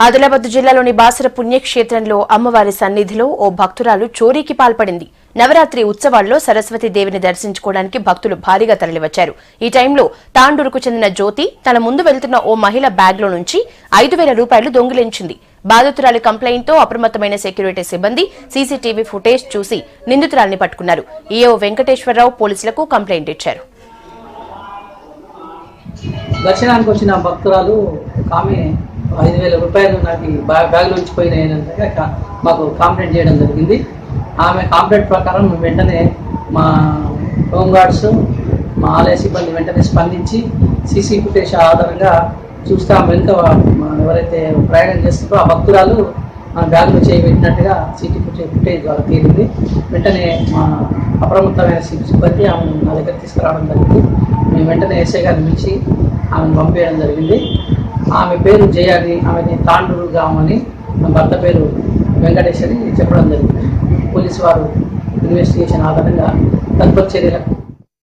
ఆదిలాబాద్ జిల్లాలోని బాసర పుణ్యక్షేత్రంలో అమ్మవారి సన్నిధిలో ఓ భక్తురాలు చోరీకి పాల్పడింది. నవరాత్రి ఉత్సవాల్లో సరస్వతి దేవిని దర్శించుకోవడానికి భక్తులు భారీగా తరలివచ్చారు. ఈ టైంలో తాండూరుకు చెందిన జ్యోతి తన ముందు వెళ్తున్న ఓ మహిళ బ్యాగ్లో నుంచి 5,000 రూపాయలు దొంగిలించింది. బాధితురాలి కంప్లైంట్తో అప్రమత్తమైన సెక్యూరిటీ సిబ్బంది సీసీటీవీ ఫుటేజ్ చూసి నిందితురాలిని పట్టుకున్నారు. ఈఓ వెంకటేశ్వరరావు పోలీసులకు కంప్లైంట్ ఇచ్చారు. దర్శనానికి వచ్చిన భక్తురాలు ఆమె 5,000 రూపాయలు నాకు బ్యాగ్ నుంచి పోయినాయనంటే మాకు కంప్లైంట్ చేయడం జరిగింది. ఆమె కంప్లైంట్ ప్రకారం వెంటనే మా హోంగార్డ్స్ మా ఆలయ సిబ్బంది వెంటనే స్పందించి సీసీ ఫుటేజ్ ఆధారంగా చూస్తే ఆమె వెనుక ఎవరైతే ప్రయాణం చేస్తారో ఆ భక్తురాలు బ్యాగ్లో చేయబెట్టినట్టుగా సీసీ ఫుటేజ్ ద్వారా తీరింది. వెంటనే మా అప్రమత్తమైన సిబ్బంది ఆమెను నా దగ్గర తీసుకురావడం జరిగింది. మేము వెంటనే ఎస్ఐ గారిని పిలిచి ఆమెను పంపించడం జరిగింది. ఆమె పేరు జయాని, ఆమెని తాండూరు గ్రామని, భర్త పేరు వెంకటేష్ అని చెప్పడం జరిగింది. పోలీసు వారు ఇన్వెస్టిగేషన్ ఆధారంగా తదుపరి చర్యలకు